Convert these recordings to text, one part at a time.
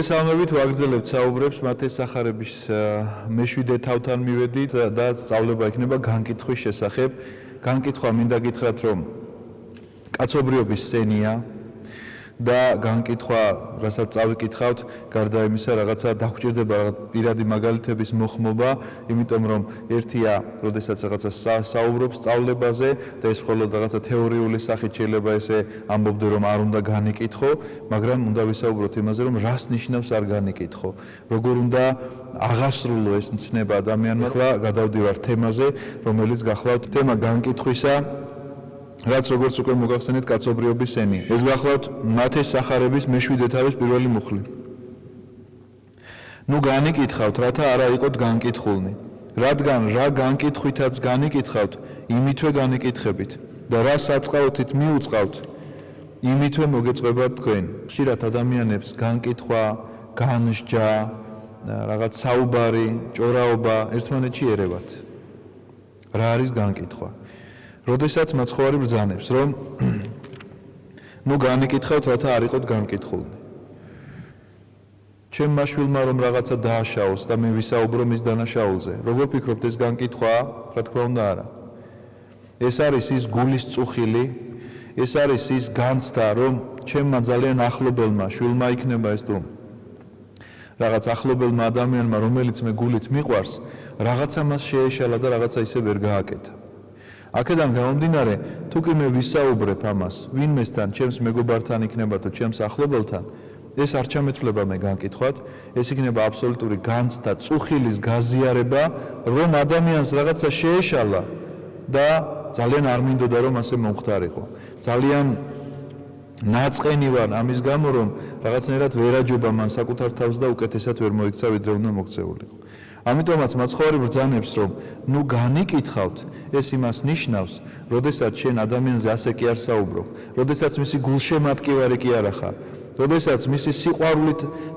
მოგესალმებით, ვაგრძელებთ საუბრებს მათეს სახარების მეშვიდე თავთან მივედით და სწავლება იქნება განკითხვის შესახებ. განკითხვა მინდა გითხრათ, რომ კაცობრიობის სცენია და განკითხვა, რასაც წავიკითხავთ, გარდა იმისა, რაღაცა დაგვჭირდება პირადი მაგალითების მოხმობა, იმიტომ რომ ერთია, როდესაც რაღაცა საუბრობს სწავლებაზე და ეს მხოლოდ რაღაცა თეორიული სახით შეიძლება ესე ამბობდე, რომ არ უნდა განიკითხო, მაგრამ უნდა ვისაუბროთ იმაზე, რომ რას ნიშნავს არ განიკითხო, როგორ უნდა აღასრულო ეს მცნება ადამიანმა. ახლა გადავდივარ თემაზე, რომელიც გახლავთ თემა განკითხვისა, რაც როგორც უკვე მოგახსენეთ კაცობრიობის სცენია. ეს გახლავთ მათეს სახარების მეშვიდე თავის პირველი მუხლი. ნუ განიკითხავთ, რათა არა იყოთ განკითხულნი. რადგან რა განკითხვითაც განიკითხავთ, იმითვე განიკითხებით და რა საწყაოთით მიუწყავთ, იმითვე მოგეწყვებათ თქვენ. ხშირად ადამიანებს განკითხვა, განსჯა, რაღაც საუბარი, ჭორაობა ერთმანეთში ერევათ. რა არის განკითხვა? როდესაც მაცხოვარი ბრძანებს, რომ ნუ განიკითხავთ, რათა არ იყოთ განკითხულნი. ჩემმა შვილმა რომ რაღაცა დააშაოს და მე ვისაუბრო მის დანაშაულზე. როგორ ფიქრობთ, ეს განკითხვაა? რა თქმა უნდა არა. ეს არის ის გულის წუხილი, ეს არის ის განცდა, რომ ჩემმა ძალიან ახლობელმა შვილმა იქნება ეს თუ რაღაც ახლობელმა ადამიანმა, რომელიც მე გულით მიყვარს, რაღაცა მას შეეშალა და რაღაცა ისე ვერ გააკეთა. აქედან გამომდინარე, თუ კი მე ვისაუბრებ ამას, ვინმესთან, ჩემს მეგობართან იქნება თუ ჩემს ახლობელთან, ეს არ ჩამეთვლება მე განკითხვად, ეს იქნება აბსოლუტური განცდა, წუხილის გაზიარება, რომ ადამიანს რაღაცა შეეშალა და ძალიან არ მინდოდა რომ ასე მომხდარიყო. ძალიან ნაწყენი ვარ ამის გამო, რომ რაღაცნაირად ვერაჯობა მან საკუთარ თავს და უკეთესად ვერ მოიქცა, ვიდრე უნდა მოქცეულიყო. ამიტომაც მაცხოვარი ბრძანებს, რომ ნუ განიკითხავთ, ეს იმას ნიშნავს, როდესაც შენ ადამიანზე ასე კი არ საუბრობ, როდესაც მისი გულშემატკივარი კი არ ახარ, როდესაც მისი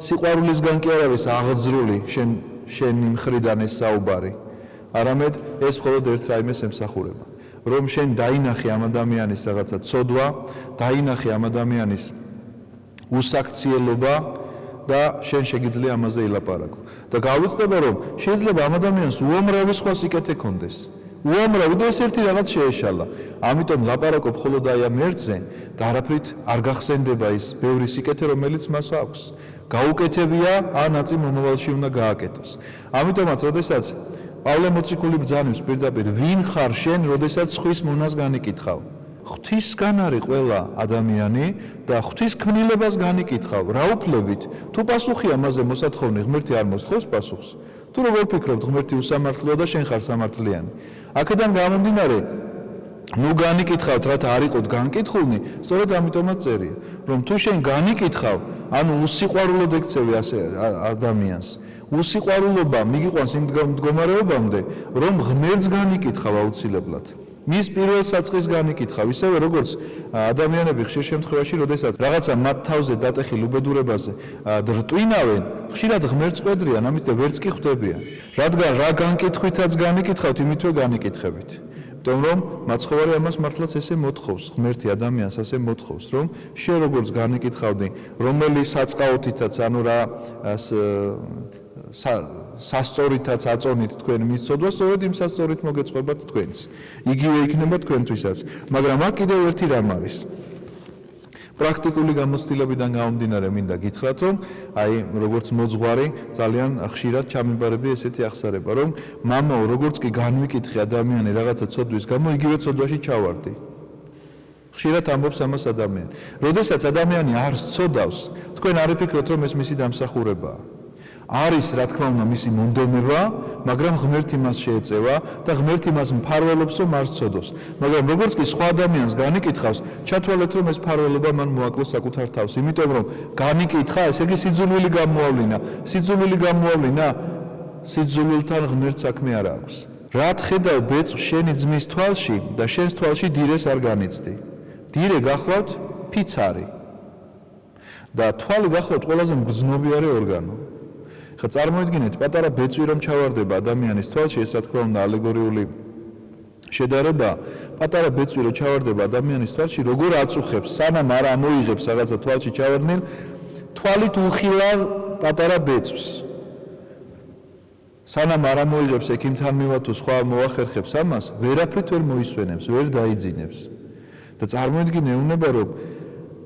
სიყვარულისგან კი არ არის აღძრული შენი მხრიდან ეს საუბარი, არამედ ეს მხოლოდ ერთ რაიმეს ემსახურება, რომ შენ დაინახე ამ ადამიანის რაღაცა ცოდვა, დაინახე ამ ადამიანის უსაქციელობა და შენ შეგიძლია ამაზე ილაპარაკო. და გავუცდება, რომ შეიძლება ამ ადამიანს უამრავი სხვა სიკეთე ქონდეს. უამრავი და ეს ერთი რაღაც შეეშალა. ამიტომ ლაპარაკობ მხოლოდ აი ამ ერთზე და არაფრით არ გახსენდება ის ბევრი სიკეთე, რომელიც მას აქვს. გაუკეთებია, ან ნაწი მომავალში უნდა გააკეთოს. ამიტომაც, როდესაც პავლე მოციქული ბრძანებს პირდაპირ, ვინ ხარ შენ, როდესაც ხვის მონას განიკითხავ? ღვთისგან არის ყველა ადამიანი და ღვთისქმნილებას განიკითხავ. რა უფლებით? თუ პასუხი ამაზე მოსათხოვნი, ღმერთი არ მოსთხოვს პასუხს. თუ როგორ ფიქრობთ, ღმერთი უსამართლოა და შენ ხარ სამართლიანი. აქედან გამომდინარე, ნუ განიკითხავთ, რათა არ იყოთ განკითხულნი, სწორედ ამიტომაც წერია, რომ თუ შენ განიკითხავ, ანუ უსიყვარულოდ ექცევი ასე ადამიანს, უსიყვარულობა მიგიყვანს იმ მდგომარეობამდე, რომ ღმერთს განიკითხავ აუცილებლად. მის პირველ საწყის განიკითხავ, ისევე როგორც ადამიანები ხშირ შემთხვევაში, როდესაც რაღაცა მათ თავზე დატეხილ უბედურებაზე რტვინავენ, ხშირად ღმერთს ყვედრიან, ამით ვერც კი ხვდებიან. რადგან რა განკითხვითაც განიკითხავთ, იმითვე განიკითხებით. იმიტომ რომ მაცხოვარი ამას მართლაც ესე მოთხოვს, ღმერთი ადამიანს ასე მოთხოვს, რომ შენ როგორც განიკითხავდი, რომელი საწყაოთითაც, ანუ რა სასწორითაც აწონით თქვენ მის ცოდვას, სწორედ იმ სასწორით მოგეწყვებათ თქვენც. იგივე იქნება თქვენთვისაც. მაგრამ აქ კიდევ ერთი რამ არის. პრაქტიკული გამოცდილებიდან გამომდინარე მინდა გითხრათ, რომ აი როგორც მოძღვარი ძალიან ხშირად ჩამიბარები ესეთი ახსარება, რომ მამაო, როგორც კი განვიკითხე ადამიანი რაღაცა ცოდვის გამო, იგივე ცოდვაში ჩავარდი. ხშირად ამბობს ამას ადამიანი. როდესაც ადამიანი არ სცოდავს, თქვენ არ იფიქროთ, რომ ეს მისი დამსახურებაა. არის რა თქმა უნდა მისი მონდომება, მაგრამ ღმერთი მას შეეწევა და ღმერთი მას მფარველობს, რომ არ სცოდოს. მაგრამ როგორც კი სხვა ადამიანს განიკითხავს, ჩათვალეთ, რომ ეს მფარველობა მან მოაკლოს საკუთარ თავს. იმიტომ რომ განიკითხა, ესე იგი სიძულვილი გამოავლინა. სიძულვილი გამოავლინა, სიძულვილთან ღმერთს საქმე არ აქვს. რა თხედავ ბეწვ შენი ძმის თვალში და შენს თვალში დირეს არ განიცდი. დირე გახლავთ ფიცარი. და თვალი გახლავთ ყველაზე მგრძნობიარე ორგანო. ხა წარმოიდგინეთ, პატარა ბეწვი რომ ჩავარდება ადამიანის თვალში, ეს რა თქმა უნდა ალეგორიული შედარება, პატარა ბეწვი რომ ჩავარდება ადამიანის თვალში, როგორ აწუხებს, სანამ არ ამოიღებს რაღაცა თვალში ჩავარდნილ, თვალით უხილავ პატარა ბეწვს. სანამ არ ამოიღებს ექიმთან მივა თუ სხვა მოახერხებს ამას, ვერაფრით ვერ მოისვენებს, ვერ დაიძინებს. და წარმოიდგინე უნება, რომ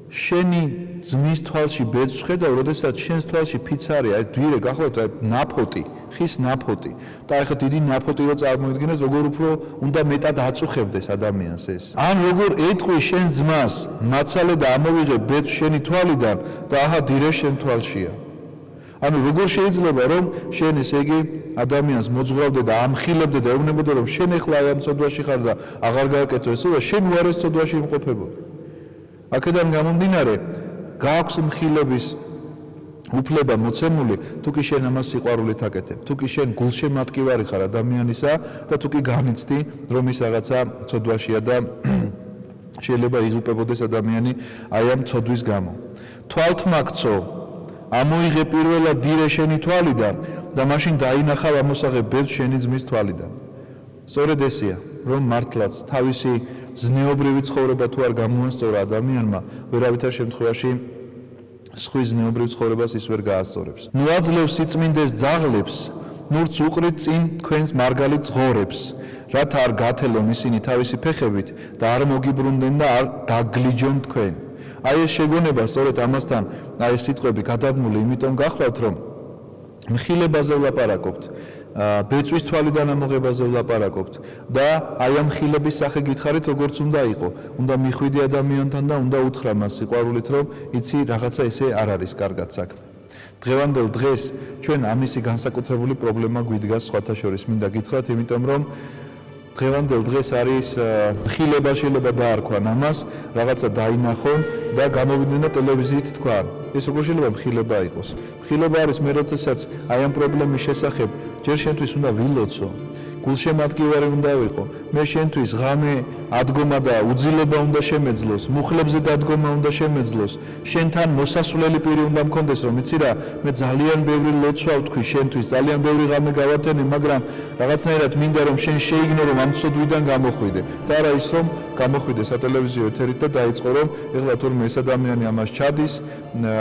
შენი ძმის თვალში ბეწვს ხედავ, როდესაც შენს თვალში ფიცარია, ეს დვირე გახლავთ ნაფოტი, ხის ნაფოტი. და ეხლა დიდი ნაფოტი რო წარმოიდგინეს, როგორ უფრო უნდა მეტად აწუხებდეს ადამიანს ეს. ან როგორ ეტყვი შენ ძმას, მაცალე და ამოვიღე ბეწვს შენი თვალიდან და აჰა დირე შენ თვალშია. ანუ როგორ შეიძლება რომ შენ ესე იგი ადამიანს მოძღვრავდე და ამხილებდე და ეუბნებოდე რომ შენ ეხლა აი ამ ცოდვაში ხარ და აღარ გააკეთო ესო და შენ უარეს ცოდვაში იმყოფებოდ. აქედან გამომდინარე გააქვს მხილების უფლება მოცემული, თუ კი შენ ამას სიყვარულით აკეთებ, თუ კი შენ გულშემატკივარი ხარ ადამიანისა და თუ კი განიცდი რომ ის რაღაცა ცოდვაშია და შეიძლება იღუპებოდეს ადამიანი აი ამ ცოდვის გამო. თვალთ მაგცო ამოიღე პირველად დირე შენი თვალიდან და მაშინ დაინახავ ამოსაღებ ბეწვს შენი ძმის თვალიდან. სწორედ ესეა, რომ მართლაც თავისი ზნეობრივი ცხოვრება თუ არ გამოასწორა ადამიანმა, ვერავითარ შემთხვევაში სხვის ზნეობრივ ცხოვრებას ის ვერ გაასწორებს. ნუ აძლევს სიწმინდეს ძაღლებს, ნურც უყრით წინ თქვენს მარგალით ზღორებს, რათა არ გათელონ ისინი თავისი ფეხებით და არ მოგიბრუნდნენ და არ დაგლიჯონ თქვენ. აი ეს შეგონება სწორედ ამასთან აი ეს სიტყვები გადაბმული იმიტომ გახლავთ რომ მხილებაზე ვლაპარაკობთ, ბეწვის თვალიდან ამოღებაზე ვლაპარაკობთ და აი ამ მხილების სახე გითხარით როგორც უნდა იყო, უნდა მიხვიდე ადამიანთან და უნდა უთხრა მას სიყვარულით რომ იცი რაღაცა ესე არ არის კარგად საქმე. დღევანდელ დღეს ჩვენ ამისი განსაკუთრებული პრობლემა გვიდგას სხვათა შორის მინდა გითხრათ, იმიტომ რომ დღევანდელ დღეს არის მხილება შეიძლება დაარქვან ამას, რაღაცა დაინახონ და გამოვიდნენ და ტელევიზიით თქვან. ეს როგორ შეიძლება მხილება იყოს? მხილება არის მე როდესაც აი ამ პრობლემის შესახებ ჯერ შენთვის უნდა ვილოცო, გულშემატკივარი უნდა ვიყო, მე შენთვის ღამე ადგომა და უძილება უნდა შემეძლოს, მუხლებზე დადგომა უნდა შემეძლოს, შენთან მოსასვლელი პირი უნდა მქონდეს, რომ იცი რა, მე ძალიან ბევრი ლოცვა ვთქვი შენთვის, ძალიან ბევრი ღამე გავატენე, მაგრამ რაღაცნაირად მინდა რომ შენ შეიგნო რომ ამ ცოდვიდან გამოხვიდე. და არა ის რომ გამოხვიდე სატელევიზიო ეთერით და დაიწყო რომ ეხლა თურმე ეს ადამიანი ამას ჩადის,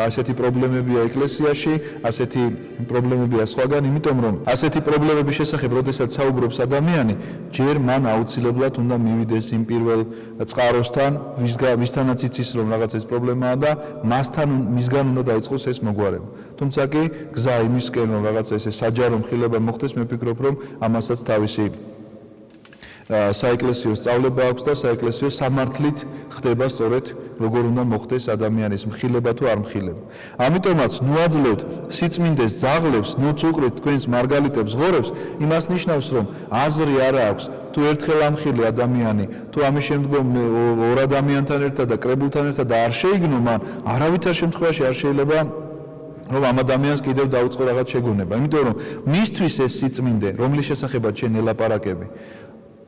ასეთი პრობლემებია ეკლესიაში, ასეთი პრობლემებია სხვაგან, იმიტომ რომ ასეთი პრობლემების შესახებ როდესაც საუბრობს ადამიანი, ჯერ მან აუცილებლად უნდა მივიდეს იმ პირველ წყაროსთან, ვისთანაც იცის რომ რაღაც ეს პრობლემაა და მისგან უნდა დაიწყოს ეს მოგვარება. თუმცა კი გზა იმისკენ რომ რაღაც ესე საჯარო მხილება მოხდეს, მე ვფიქრობ რომ ამასაც თავისი საეკლესიო სწავლება აქვს და საეკლესიო სამართლით ხდება სწორედ როგორ უნდა მოხდეს ადამიანის მხილება თუ არ მხილება. ამიტომაც ნუ აძლევთ სიწმინდეს ძაღლებს, ნუც უყრით თქვენს მარგალიტებს ზღორებს, იმას ნიშნავს რომ აზრი არ აქვს თუ ერთხელ ამხილი ადამიანი თუ ამის შემდგომ ორ ადამიანთან ერთად და კრებულთან ერთად არ შეიგნო მან, არავითარ შემთხვევაში არ შეიძლება რომ ამ ადამიანს კიდევ დაუწყო რაღაც შეგონება. იმიტომ რომ მისთვის ეს სიწმინდე, რომლის შესახებაც შენ ელაპარაკები,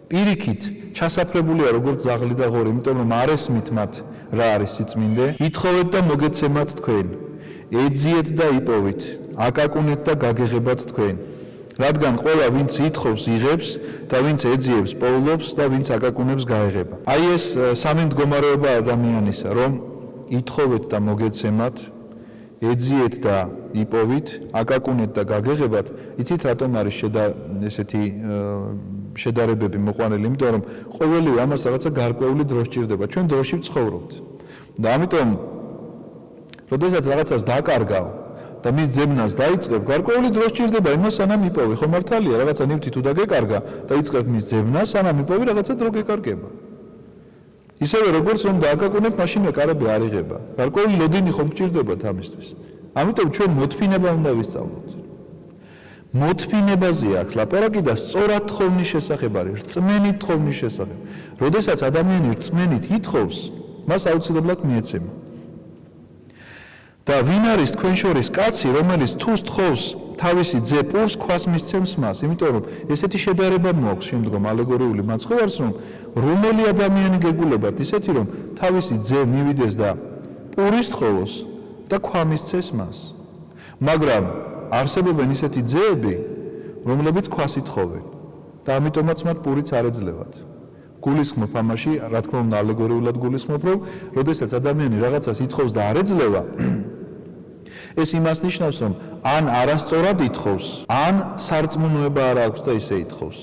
პირიქით ჩასაფრებულია როგორც ძაღლი და ღორი, იმიტომ რომ არ ესმით მათ რა არის სიწმინდე. ითხოვეთ და მოგეცემათ თქვენ, ეძიეთ და იპოვით, აკაკუნეთ და გაგეღებათ თქვენ. რადგან ყველა ვინც ითხოვს იღებს და ვინც ეძიებს პოულობს და ვინც აკაკუნებს გაეღება. აი ეს სამი მდგომარეობა ადამიანისა, რომ ითხოვეთ და მოგეცემათ, ეძიეთ და იპოვით, აკაკუნეთ და გაგეღებათ, იცით რატომ არის ესეთი შედარებები მოყვანილი, იმიტომ რომ ყოველივე ამას რაღაცა გარკვეული დრო სჭირდება. ჩვენ დროში ვცხოვრობთ. და ამიტომ როდესაც რაღაცას დაკარგავ და მის ძებნას დაიწყებ, გარკვეული დრო სჭირდება იმას სანამ იპოვი. ხო მართალია, რაღაცა ნივთი თუ დაგეკარგა და იწყებ მის ძებნას, სანამ იპოვი, რაღაცა დრო გეკარგება. ისევე როგორც რომ დააკაკუნებ, მაშინ ეკარები არ იღება. გარკვეული ლოდინი ხომ გჭირდებათ ამისთვის. ამიტომ ჩვენ მოთფინება უნდა ვისწავლოთ. მოთფინებაზე აქვს ლაპარაკი და სწორად თხოვნის შესახებ არის, რწმენით თხოვნის შესახებ. როდესაც ადამიანი რწმენით ითხოვს, მას აუცილებლად მიეცემა. და ვინ არის თქვენ შორის კაცი, რომელიც თუ სთხოვს თავისი ძე პურს, ქვას მისცემს მას, იმიტომ რომ ესეთი შედარება მოაქვს შემდგომ ალეგორიული მაცხოვარს, რომ რომელი ადამიანი გეგულებათ ისეთი, რომ თავისი ძე მივიდეს და პურის თხოვოს და ქვა მისცეს მას. მაგრამ არსებობენ ისეთი ძეები, რომლებიც ქვას ითხოვენ და ამიტომაც მათ პურიც არ ეძლევათ. გულისხმობ ამაში, რა თქმა უნდა, ალეგორიულად გულისხმობ, რომ როდესაც ადამიანი რაღაცას ითხოვს და არ ეძლევა, ეს იმას ნიშნავს, რომ ან არასწორად ითხოვს, ან სარწმუნოება არ აქვს და ისე ითხოვს.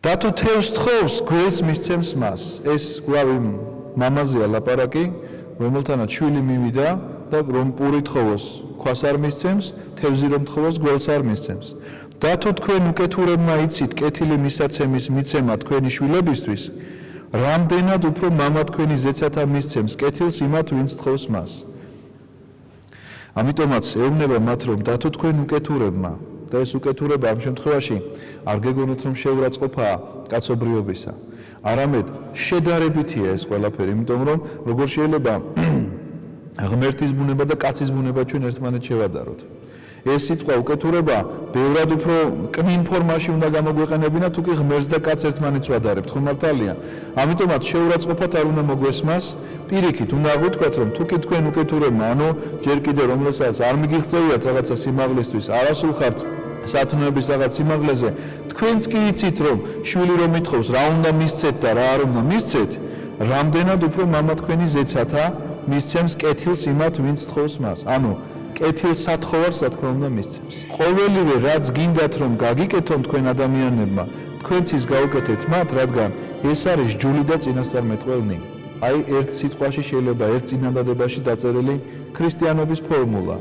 და თუ თევზს თხოვს, გველს მისცემს მას. ეს გვავი მამაზეა ლაპარაკი, რომელთანაც შვილი მივიდა და რომ პური თხოვოს, ქვას არ მისცემს, თევზი რომ თხოვოს, გველს არ მისცემს. და თუ თქვენ უკეთურებმა იცით კეთილი მისაცემის მიცემა თქვენი შვილებისთვის, რამდენად უფრო მამა თქვენი ზეცათა მისცემს კეთილს იმათ, ვინც თხოვს მას. ამიტომაც ეუბნება მათ, რომ და თუ თქვენ უკეთურებმა და ეს უკეთურება ამ შემთხვევაში არ გეგონოთ, რომ შეურაცხყოფაა კაცობრიობისა. არამედ შედარებითია ეს ყველაფერი, იმიტომ რომ როგორ შეიძლება ღმერთის ბუნება და კაცის ბუნება ჩვენ ერთმანეთს შევადაროთ. ეს სიტყვა უკეთურება ბევრად უფრო კნინ ფორმაში უნდა გამოგვეყენებინა, თუ კი ღმერთს და კაცს ერთმანეთს ვადარებთ, ხო მართალია? ამიტომაც შეურაცხყოფათ არ უნდა მოგვესმას, პირიქით უნდა აღვთქვათ, რომ თუ კი თქვენ უკეთურებმა, ანუ ჯერ კიდევ რომელსაც არ მიგიღწევიათ რაღაცა სიმაღლისთვის, არასულ ხართ სათნოების რაღაც სიმაღლეზე, თქვენც კი იცით, რომ შვილი რომ ითხოვს, რა უნდა მისცეთ და რა არ უნდა მისცეთ, რამდენად უფრო მამა თქვენი ზეცათა მისცემს კეთილს იმათ, ვინც თხოვს მას. ანუ კეთილს სათხოვარს, რა თქმა უნდა, მისცემს. ყოველივე რაც გინდათ რომ გაგიკეთონ თქვენ ადამიანებმა, თქვენც ის გაუკეთეთ მათ, რადგან ეს არის ჯული და წინასწარმეტყველნი. აი ერთ სიტყვაში შეიძლება ერთ წინადადებაში დაწერილი ქრისტიანობის ფორმულა.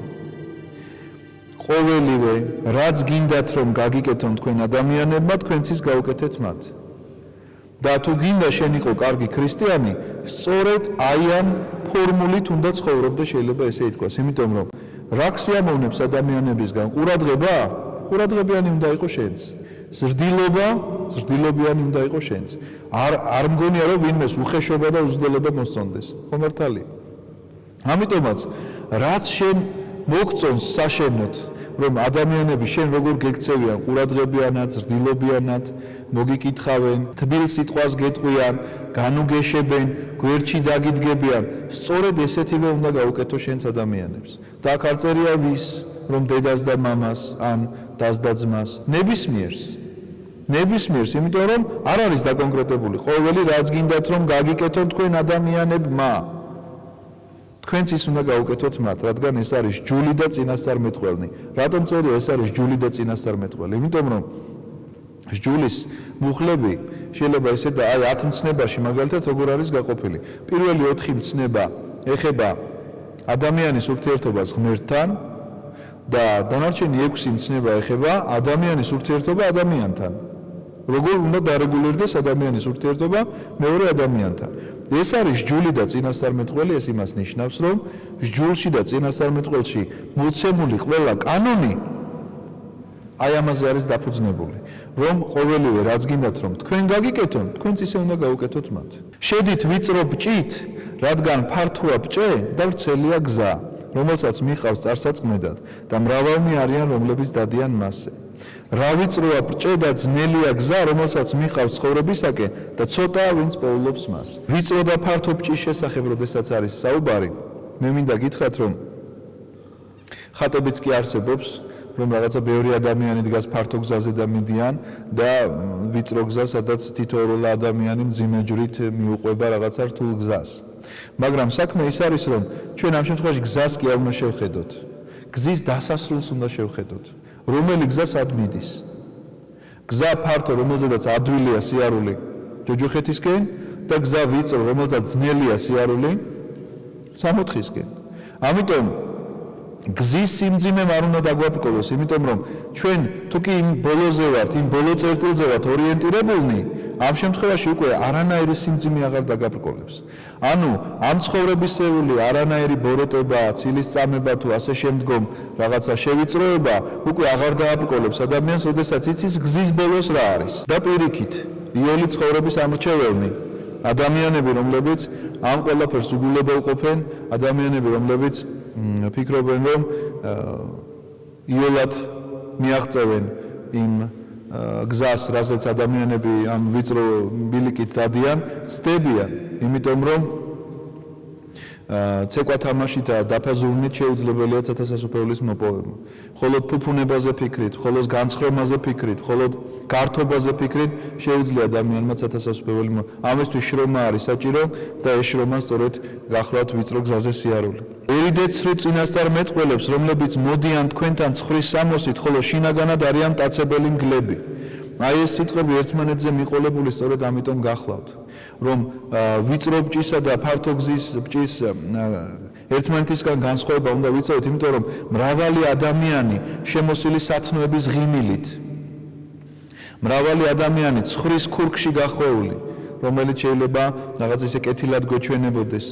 ყოველივე რაც გინდათ რომ გაგიკეთონ თქვენ ადამიანებმა, თქვენც ის გაუკეთეთ მათ. და თუ გინდა შენ იყო კარგი ქრისტიანი, სწორედ აი ამ ფორმულით უნდა ცხოვრობ და შეიძლება ესე ითქვას, იმიტომ რომ რა ქსიამოვნებს ადამიანებისგან ყურადღება, ყურადღებიანი უნდა იყოს შენც. ზრდილობა, ზრდილობიანი უნდა იყოს შენც. არ მგონია რომ ვინმეს უხეშობა და უზრდელობა მოსწონდეს. ხო მართალია? ამიტომაც რაც შენ მოგწონს საშენოთ, რომ ადამიანები შენ როგორ გექცევიან, ყურადღებიანად, ზრდილობიანად, მოგიკითხავენ, თბილ სიტყვას გეტყვიან, განუგეშებენ, გვერდში დაგიდგებიან, სწორედ ესეთივე უნდა გაუკეთო შენც ადამიანებს. და აქ არ წერია ვის, რომ დედას და მამას, ან დას და ძმას, ნებისმიერს. ნებისმიერს, იმიტომ რომ არ არის დაკონკრეტებული. ყოველი რაც გინდათ რომ გაგიკეთონ თქვენ ადამიანებმა, თქვენც ის უნდა გაუკეთოთ მათ, რადგან ეს არის ჯული და წინასწარმეტყველნი. რატომ წერია ეს არის ჯული და წინასწარმეტყველი? იმიტომ რომ ჯულის მუხლები შეიძლება ესე და აი 10 მცნებაში მაგალითად როგორ არის გაყოფილი. პირველი 4 მცნება ეხება ადამიანის ურთიერთობას ღმერთთან და დანარჩენი 6 მცნება ეხება ადამიანის ურთიერთობა ადამიანთან. როგორ უნდა დარეგულირდეს ადამიანის ურთიერთობა მეორე ადამიანთან. ეს არის ჯული და წინასწარმეტყველი, ეს იმას ნიშნავს, რომ ჯულში და წინასწარმეტყველში მოცემული ყველა კანონი აი ამაზე არის დაფუძნებული, რომ ყოველივე რაც გინდათ რომ თქვენ გაგიკეთონ, თქვენც ისე უნდა გაუკეთოთ მათ. შედით ვიწრო ბჭით, რადგან ფართოა ბჭე და ვრცელია გზა, რომელსაც მიყავს წარსაწმედად და მრავალნი არიან, რომლებიც დადიან მასზე. რა ვიწროა ბჭე და ძნელია გზა, რომელსაც მიყავს ცხოვრებისაკენ და ცოტაა ვინც პოულობს მას. ვიწრო და ფართო ბჭის შესახებ, როდესაც არის საუბარი, მე მინდა გითხრათ, რომ ხატებიც კი არსებობს, რომ რაღაცა ბევრი ადამიანი დგას ფართო გზაზე და მიდიან და ვიწრო გზა, სადაც თითოეული ადამიანი მძიმე ჯვრით მიუყვება რაღაცა რთულ გზას. მაგრამ საქმე ის არის, რომ ჩვენ ამ შემთხვევაში გზას კი არ უნდა შევხედოთ. გზის დასასრულს უნდა შევხედოთ. რომელი გზა სად მიდის? გზა ფართო, რომელზედაც ადვილია სიარული ჯოჯოხეთისკენ და გზა ვიწრო, რომელზედაც ძნელია სიარული სამოთხისკენ. ამიტომ გზის სიმძიმემ არ უნდა დაგვაბრკოლოს, იმიტომ რომ ჩვენ თუ კი იმ ბოლოზე ვართ, იმ ბოლო წერტილზე ვართ ორიენტირებულნი, ამ შემთხვევაში უკვე არანაირი სიმძიმე აღარ დაგაბრკოლებს. ანუ ამ ცხოვრებისეული არანაირი ბოროტება, ცილის წამება თუ ასე შემდგომ რაღაცა შევიწროება უკვე აღარ დააბრკოლებს ადამიანს, როდესაც იცის გზის ბოლოს რა არის. და პირიქით, იოლი ცხოვრების ამრჩეველნი, ადამიანები, რომლებიც ამ ყველაფერს უგულებელყოფენ, ადამიანები, რომლებიც ფიქრობენ, რომ იოლად მიაღწევენ იმ გზას, რასაც ადამიანები ამ ვიწრო ბილიკით დადიან, ცდებიან, იმიტომ რომ ცეკვა თამაში და დაფაზულნით შეუძლებელია ცათასასუფეველის მოპოვება. ხოლო ფუფუნებაზე ფიქრით, ხოლო განცხრომაზე ფიქრით, ხოლო გართობაზე ფიქრით შეუძლია ადამიანმა ცათასასუფეველი ამისთვის შრომა არის საჭირო და ეს შრომა სწორედ გახლავთ ვიწრო გზაზე სიარული. ერიდეთ სრულ წინასწარმეტყველებს, რომლებიც მოდიან თქვენთან ცხრის სამოსით, ხოლო შინაგანად არიან მტაცებელი მგლები. აი ეს სიტყვები ერთმანეთზე მიყოლებული სწორედ ამიტომ გახლავთ, რომ ვიწრო ბჭისა და ფართო გზის ბჭის ერთმანეთისგან განსხვავება უნდა ვიცოდეთ, იმიტომ რომ მრავალი ადამიანი შემოსილი სათნოების ღიმილით, მრავალი ადამიანი ცხრის ქურქში გახვეული, რომელიც შეიძლება რაღაც ისე კეთილად გვეჩვენებოდეს.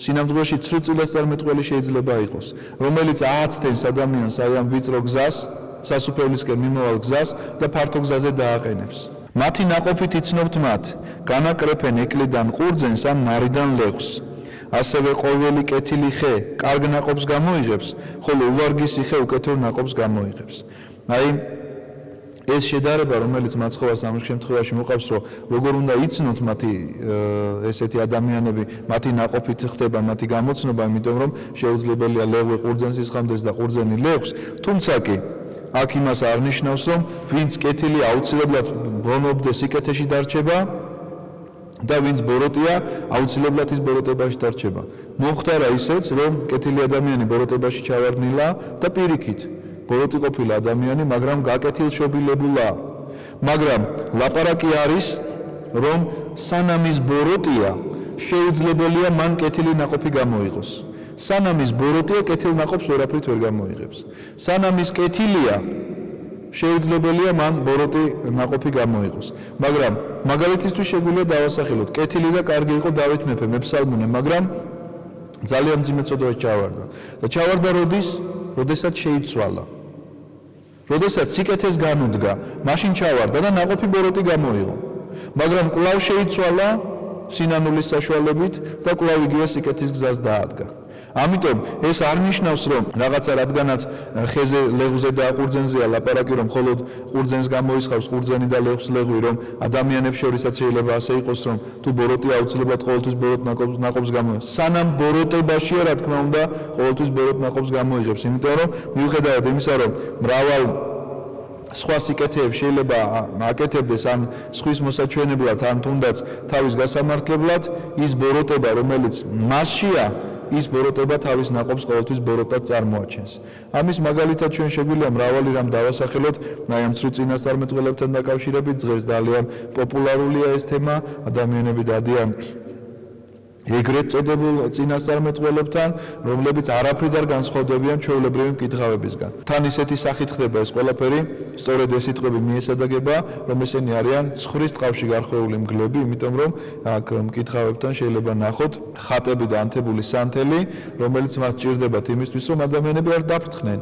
სინამდვილეში ცრუ წინასწარმეტყველი შეიძლება იყოს, რომელიც ააცდენს ადამიანს აი ამ ვიწრო გზას, სასუფევლისკენ მიმავალ გზას და ფართო გზაზე დააყენებს. მათი ნაყოფით იცნობთ მათ, განაკრეფენ ეკლიდან ყურძენს ან მარიდან ლეღვს. ასევე ყოველი კეთილი ხე კარგ ნაყოფს გამოიღებს, ხოლო უვარგისი ხე უკეთურ ნაყოფს გამოიღებს. აი ეს შედარება, რომელიც მაცხოვარს ამ შემთხვევაში მოყავს, რომ როგორ უნდა იცნოთ მათი ესეთი ადამიანები, მათი ნაყოფით ხდება მათი გამოცნობა, იმიტომ რომ შეუძლებელია ლეღვი ყურძენს ისხამდეს და ყურძენი ლეღვს, თუმცა კი აქ იმას არ ნიშნავს, რომ ვინც კეთილი აუცილებლად ბონობდეს სიკეთეში დარჩება და ვინც ბოროტია აუცილებლად ის ბოროტებაში დარჩება. მომხდარა ისეც, რომ კეთილი ადამიანი ბოროტებაში ჩავარდნილა და პირიქით ბოროტი ყოფილა ადამიანი, მაგრამ გაკეთილშობილებულა. მაგრამ ლაპარაკი არის, რომ სანამ ის ბოროტია, შეუძლებელია მან კეთილი ნაყოფი გამოიღოს. სანამ ის ბოროტია, კეთილ ნაყოფს ვერაფრით ვერ გამოიღებს. სანამ ის კეთილია, შეუძლებელია მან ბოროტი ნაყოფი გამოიღოს. მაგრამ მაგალითისთვის შეგვიძლია დავასახელოთ, კეთილი და კარგი იყო დავით მეფე, მეფსალმუნე, მაგრამ ძალიან მძიმე წოდაში ჩავარდა. და ჩავარდა როდესაც შეიცვალა. როდესაც სიკეთეს განუდგა, მაშინ ჩავარდა და ნაყოფი ბოროტი გამოიღო. მაგრამ კვლავ შეიცვალა სინანულის საშუალებით და კვლავ იგივე სიკეთის გზას დაადგა. ამიტომ ეს არ ნიშნავს, რომ რაღაცა რადგანაც ხეზე, ლეღვზე და ყურძენზეა ლაპარაკი, რომ მხოლოდ ყურძენს გამოისხავს ყურძენი და ლეღვს ლეღვი, რომ ადამიანებს შორისაც შეიძლება ასე იყოს, რომ თუ ბოროტი აუცილებლად ყოველთვის ბოროტ ნაყოფს გამოიღებს. სანამ ბოროტებაშია, რა თქმა უნდა, ყოველთვის ბოროტ ნაყოფს გამოიღებს, იმიტომ რომ მიუხედავად იმისა, რომ მრავალ სხვა სიკეთეებს შეიძლება აკეთებდეს ან სხვის მოსაჩვენებლად, ან თუნდაც თავის გასამართლებლად, ის ბოროტება, რომელიც მასშია, ის ბოროტება თავის ნაყოფს ყოველთვის ბოროტად წარმოაჩენს. ამის მაგალითად ჩვენ შეგვიძლია მრავალი რამ დავასახელოთ, აი ამ ცრუ წინასწარმეტყველებთან დაკავშირებით. დღეს ძალიან პოპულარულია ეს თემა, ადამიანები დადიან ეგრეთ წოდებულ წინასწარმეტყველებთან, რომლებიც არაფრით არ განსხვავდებიან ჩვეულებრივი მკითხავებისგან. თან ისეთი სახით ხდება ეს ყველაფერი, სწორედ ეს სიტყვები მიესადაგება, რომ ესენი არიან ცხრის ტყავში გარხვეული მგლები, იმიტომ რომ აქ მკითხავებთან შეიძლება ნახოთ ხატები და ანთებული სანთელი, რომელიც მათ ჭირდებათ იმისთვის, რომ ადამიანები არ დაფრთხნენ.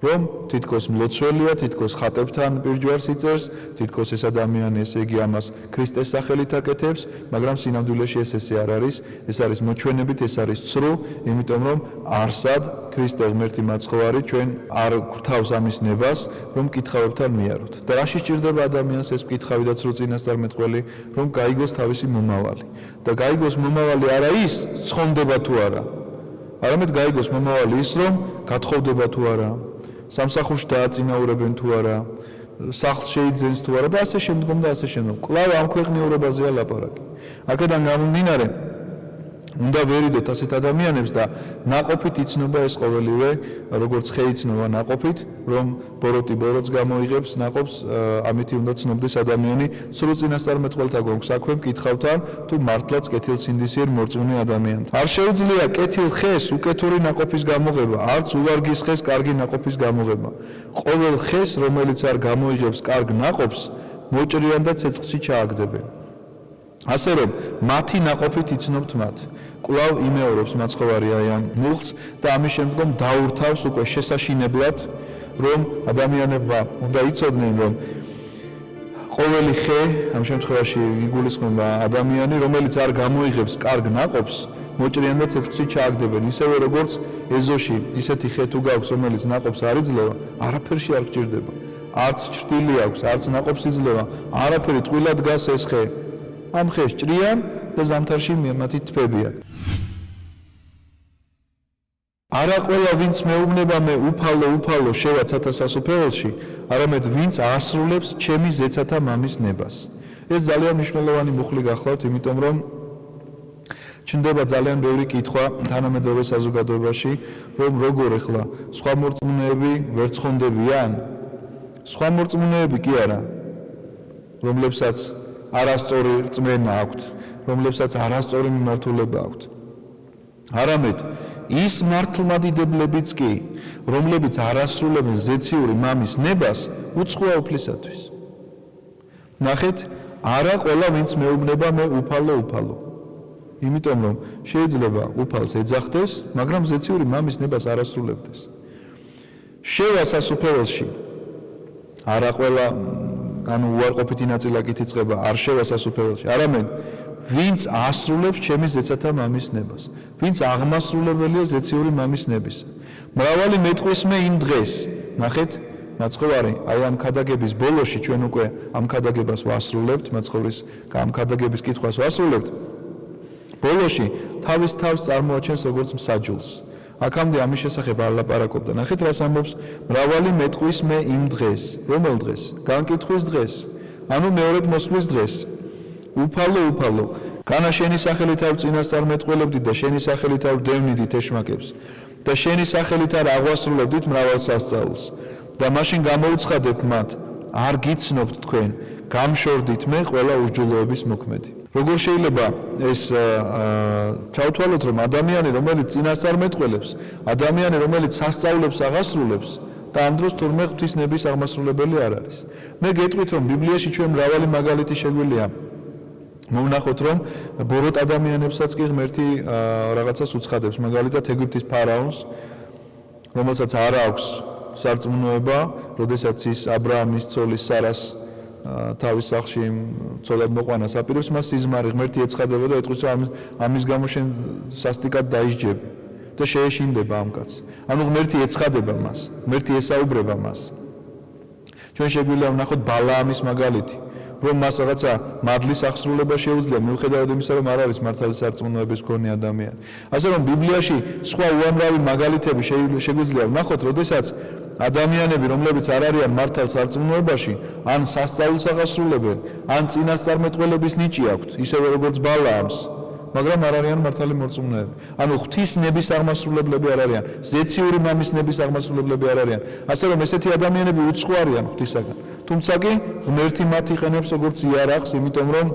რომ თითქოს მლოცველია, თითქოს ხატებთან პირჯვარს იწერს, თითქოს ეს ადამიანი ესე იგი ამას ქრისტეს სახელით აკეთებს, მაგრამ სინამდვილეში ესე არ არის, ეს არის მოჩვენებით, ეს არის ცრუ, იმიტომ რომ არსად ქრისტე ღმერთი მაცხოვარი ჩვენ არ გვრთავს ამის ნებას, რომ მკითხავებთან მიაროთ. და რაში სჭირდება ადამიანს ეს მკითხავი და ცრუ წინასწარმეტყველი, რომ გაიგოს თავისი მომავალი. და გაიგოს მომავალი არა ის, ცხონდება თუ არა, არამედ გაიგოს მომავალი ის, რომ გათხოვდება თუ არა. სამსახურში დააწინაურებენ თუ არა, სახლს შეიძენს თუ არა და ასე შემდგომ და ასე შემდგომ. კვლავ ამ ქვეყნიურობაზეა ლაპარაკი. აქედან გამომდინარე, უნდა ვერიდოთ ასეთ ადამიანებს და ნაყოფით იცნობა ეს ყოველივე, როგორც ხე იცნობა ნაყოფით, რომ ბოროტი ბოროტს გამოიღებს ნაყოფს, ამითი უნდა ცნობდეს ადამიანი სრულ წინასწარმეტყველთა გვაქვს საქმე მკითხავთან, თუ მართლაც კეთილსინდისიერ მორწმუნე ადამიანთან. არ შეუძლია კეთილ ხეს უკეთური ნაყოფის გამოღება, არც უვარგის ხეს კარგი ნაყოფის გამოღება. ყოველ ხეს, რომელიც არ გამოიღებს კარგ ნაყოფს, მოჭრიან და ცეცხლში ჩააგდებენ. ასე რომ მათი ნაყოფით იცნობთ მათ. კვლავ იმეორებს მაცხოვარი აი ამ მუხლს და ამის შემდგომ დაურთავს უკვე შესაშინებლად, რომ ადამიანებმა უნდა იცოდნენ, რომ ყოველი ხე, ამ შემთხვევაში იგულისხმება ადამიანი, რომელიც არ გამოიღებს კარგ ნაყოფს, მოჭრიან და ცეცხლში ჩააგდებენ. ისევე როგორც ეზოში ისეთი ხე თუ გაქვს, რომელიც ნაყოფს არ იძლევა, არაფერში არ გჭირდება. არც ჭრტილი აქვს, არც ნაყოფს იძლევა, არაფერი ტყუილად დგას ეს ხე. ამ ხეს ჭრიან და ზამთარში მათი თბებიან. არა ყველა ვინც მეუბნება მე უფალო შევა ცათა სასუფეველში, არამედ ვინც აასრულებს ჩემი ზეცათა მამის ნებას. ეს ძალიან მნიშვნელოვანი მუხლი გახლავთ, იმიტომ რომ ჩნდება ძალიან ბევრი კითხვა თანამედროვე საზოგადოებაში, რომ როგორ ახლა სხვა მორწმუნეები ვერ ცხონდებიან? სხვა მორწმუნეები კი არა, რომლებსაც არასწორი რწმენა აქვთ, რომლებსაც არასწორი მიმართულება აქვთ. არამედ ის მართლმადიდებლებიც კი, რომლებიც არასრულებენ ზეციური მამის ნებას, უცხოა უფლისათვის. ნახეთ, არა ყველა ვინც მეუბნება მე უფალო. იმიტომ რომ შეიძლება უფალს ეძახდეს, მაგრამ ზეციური მამის ნებას არ ასრულებდეს. შევა სასუფეველში არა ყველა ანუ უარყოფითი ნაწილაკით იწყება არ შევა სასუფეველში, არამედ ვინც ასრულებს ჩემი ზეცათა მამის ნებას, ვინც აღმასრულებელია ზეციური მამის ნებისა. მრავალი მეტყვისმე იმ დღეს, ნახეთ, მაცხოვარი, აი ამ ქადაგების ბოლოში ჩვენ უკვე ამ ქადაგებას ვასრულებთ, მაცხოვრის ამ ქადაგების კითხვას ვასრულებთ. ბოლოში თავის თავს წარმოაჩენს როგორც მსაჯულს. აქამდე ამის შესახებ არ ლაპარაკობდა. ნახეთ, რას ამბობს მრავალი მეტყვის მე იმ დღეს. რომელ დღეს? განკითხვის დღეს. ანუ მეორედ მოსვლის დღეს. უფალო. განა შენი სახელით არ წინასწარ მეტყველებდით და შენი სახელით არ ვდევნიდით ეშმაკებს და შენი სახელით არ აღვასრულებდით მრავალ სასწაულს და მაშინ გამოუცხადებთ მათ, არ გიცნობთ თქვენ, გამშორდით მე ყველა უსჯულოების მოქმედი. როგორ შეიძლება ეს ჩავთვალოთ, რომ ადამიანი, რომელიც წინასწარ მეტყველებს, ადამიანი, რომელიც სასწაულებს აღასრულებს და ამ დროს თურმე ღვთისნების აღმასრულებელი არ არის. მე გეტყვით, რომ ბიბლიაში ჩვენ მრავალი მაგალითი შეგვიძლია მოვნახოთ, რომ ბოროტ ადამიანებსაც კი ღმერთი რაღაცას უცხადებს, მაგალითად ეგვიპტის ფარაონს, რომელსაც არ აქვს სარწმუნოება, როდესაც ის აბრაამის ცოლის სარას თავის სახლში ცოლად მოყვანას აპირებს, მას სიზმარი ღმერთი ეცხადება და ეტყვის, რომ ამის გამო შენ სასტიკად დაისჯები და შეეშინდება ამ კაცს. ანუ ღმერთი ეცხადება მას, ღმერთი ესაუბრება მას. ჩვენ შეგვიძლია ვნახოთ ბალაამის მაგალითი, რომ მას რაღაცა მადლის აღსრულება შეუძლია, მიუხედავად იმისა, რომ არ არის მართალი სარწმუნოების მქონე ადამიანი. ასე რომ ბიბლიაში სხვა უამრავი მაგალითები შეგვიძლია ვნახოთ, როდესაც ადამიანები, რომლებიც არ არიან მართალ სარწმუნოებაში, ან სასწაულს აღასრულებენ, ან წინასწარმეტყველების ნიჭი აქვთ, ისევე როგორც ბალაამს, მაგრამ არ არიან მართალი მორწმუნეები. ანუ ღვთის ნების აღმასრულებლები არ არიან, ზეციური მამის ნების აღმასრულებლები არ არიან. ასე რომ ესეთი ადამიანები უცხო არიან ღვთისაგან. თუმცა კი ღმერთი მათ იყენებს როგორც იარაღს, იმიტომ რომ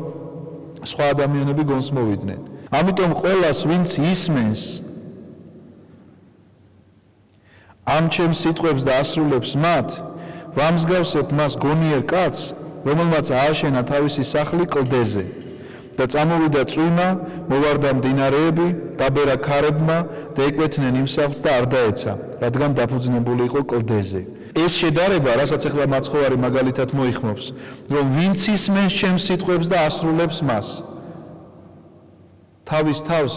სხვა ადამიანები გონს მოვიდნენ. ამიტომ ყველას, ვინც ისმენს ამ ჩემს სიტყვებს და ასრულებს მათ, ვამსგავსებ მას გონიერ კაცს, რომელმაც ააშენა თავისი სახლი კლდეზე და წამოვიდა წვიმა, მოვარდა მდინარეები, დაბერა ქარებმა და ეკვეთნენ იმ სახლს და არ დაეცა, რადგან დაფუძნებული იყო კლდეზე. ეს შედარება, რასაც ახლა მაცხოვარი მაგალითად მოიხმობს, რომ ვინც ისმენს ჩემს სიტყვებს და ასრულებს მას, თავის თავს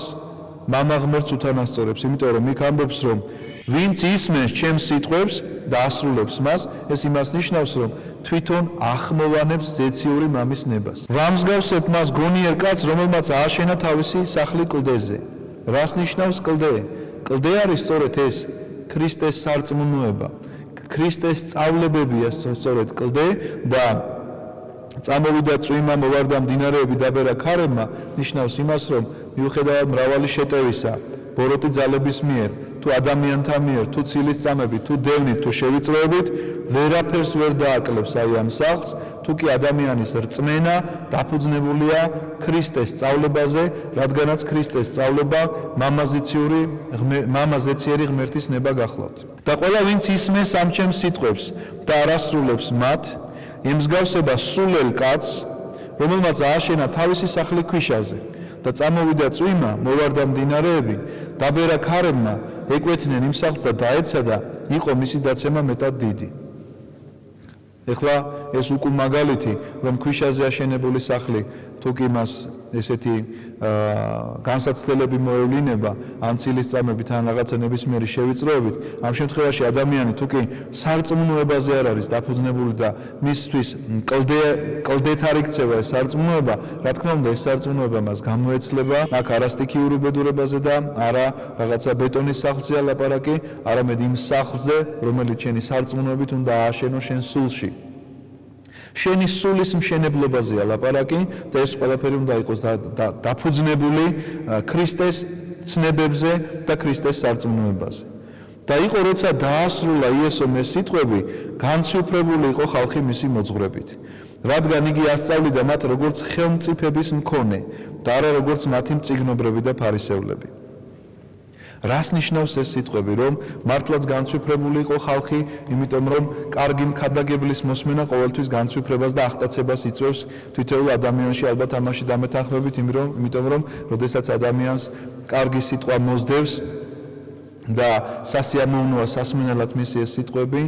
მამა ღმერთს უთანასწორებს, იმიტომ რომ იქ ამბობს, რომ ვინც ისმენს ჩემს სიტყვებს და ასრულებს მას, ეს იმას ნიშნავს, რომ თვითონ ახმოვანებს ზეციური მამის ნებას. ვამსგავსებ მას გონიერ კაცს, რომელმაც ააშენა თავისი სახლი კლდეზე. რას ნიშნავს კლდე? კლდე არის სწორედ ეს ქრისტეს სარწმუნოება. ქრისტეს სწავლებებია სწორედ კლდე და წამოვიდა წვიმა, მოვარდა მდინარეები, დაბერა ქარებმა, ნიშნავს იმას, რომ მიუხედავად მრავალი შეტევისა, ბოროტი ძალების მიერ, თუ ადამიანთა მიერ, თუ ცილის წამებით, თუ დევნით, თუ შევიწროებით, ვერაფერს ვერ დააკლებს აი ამ სახლს, თუ კი ადამიანის რწმენა დაფუძნებულია ქრისტეს სწავლებაზე, რადგანაც ქრისტეს სწავლება მამაზეციერი ღმერთის ნება გახლავთ. და ყველა ვინც ისმენს ამ ჩემს სიტყვებს და არ ასრულებს მათ, ემსგავსება სულელ კაცს, რომელმაც ააშენა თავისი სახლი ქვიშაზე და წამოვიდა წვიმა, მოვარდა მდინარეები, დაბერა ქარებმა, ეკვეთნენ იმ სახლს და დაეცა და იყო მისი დაცემა მეტად დიდი. ეხლა ეს უკუ მაგალითი, რომ ქვიშაზე აშენებული სახლი თუ კი მას ესეთი განსაცდელები მოევლინება ან ცილისწამებით ან რაღაცა ნებისმიერი შევიწროებით, ამ შემთხვევაში ადამიანი თუ კი სარწმუნოებაზე არ არის დაფუძნებული და მისთვის კლდეთ არ იქცევა ეს სარწმუნოება, რა თქმა უნდა ეს სარწმუნოება მას გამოეცლება აქ არასტიქიურ უბედურებაზე და არა რაღაცა ბეტონის სახლზეა ლაპარაკი, არამედ იმ სახლზე, რომელიც შენი სარწმუნოებით უნდა ააშენო შენ სულში. შენი სულის მშენებლობაზეა ლაპარაკი და ეს ყველაფერი უნდა იყოს დაფუძნებული ქრისტეს ცნებებზე და ქრისტეს სარწმუნოებაზე. და იყო როცა დაასრულა იესომ ეს სიტყვები, განსვიფრებული იყო ხალხი მისი მოძღვრებით. რადგან იგი ასწავლიდა მათ როგორც ხელმწიფების მქონე და არა როგორც მათი მწიგნობრები და ფარისევლები. რას ნიშნავს ეს სიტყვები, რომ მართლაც განსვიფრებული იყო ხალხი, იმიტომ რომ კარგი მქადაგებლის მოსმენა ყოველთვის განსვიფრებას და ახტაცებას იწვევს თითოეულ ადამიანში, ალბათ ამაში დამეთანხმებით, იმიტომ რომ როდესაც ადამიანს კარგი სიტყვა მოსდევს და სასიამოვნოა სასმენელად მისი ეს სიტყვები,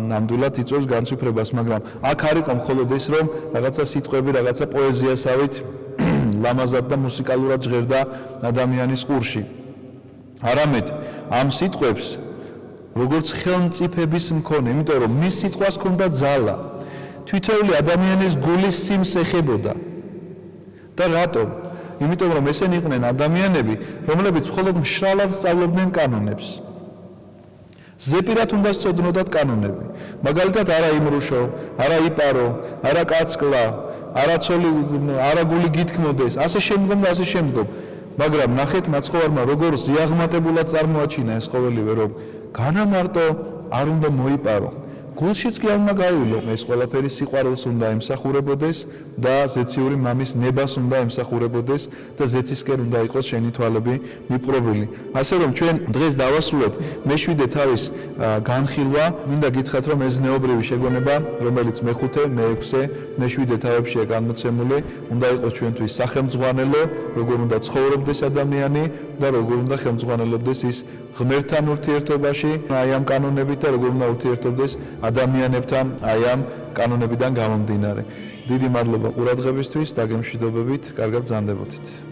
ნამდვილად იწვევს განსვიფრებას, მაგრამ აქ არ იყო მხოლოდ ეს, რომ რაღაცა სიტყვები, რაღაცა პოეზიასავით ლამაზად და მუსიკალურად ჟღერდა ადამიანის ყურში. არამედ ამ სიტყვებს როგორც ხელმწიფების მქონე, იმიტომ რომ მის სიტყვას ჰქონდა ძალა. თითოეული ადამიანის გულის სიმს ეხებოდა. და რატომ? იმიტომ რომ ესენი იყვნენ ადამიანები, რომლებიც მხოლოდ მშრალად სწავლობდნენ კანონებს. ზეპირად უნდა სწოდნოდათ კანონები. მაგალითად არა იმრუშო, არა იპარო, არა კაცკლა, არა ცოლი, არა გული გითქმოდეს, ასე შემდგომ და ასე შემდგომ. მაგრამ ნახეთ მაცხოვარმა როგორ ზიაღმატებულად წარმოაჩინა ეს ყოველივე, რომ განამარტო არ უნდა მოიპარო. გულშიც კი არ უნდა გაივლო, ეს ყველაფერი სიყვარულს უნდა ემსახურებოდეს და ზეციური მამის ნებას უნდა ემსახურებოდეს და ზეცისკენ უნდა იყოს შენი თვალები მიპყრობილი. ასე რომ ჩვენ დღეს დავასრულეთ მეშვიდე თავის განხილვა, მინდა გითხრათ რომ ეს ზნეობრივი შეგონება, რომელიც მე-5, მე-6, მე-7 თავებშია განმოცემული, უნდა იყოს ჩვენთვის სახელმძღვანელო, როგორ უნდა ცხოვრობდეს ადამიანი და როგორ უნდა ხელმძღვანელობდეს ის ღმერთთან ურთიერთობაში, აი ამ კანონებით და როგორ უნდა ურთიერთობდეს ადამიანებთან აი ამ კანონებიდან გამომდინარე. დიდი მადლობა ყურადღებისთვის, დაგემშვიდობებით, კარგად ბრძანდებოდით.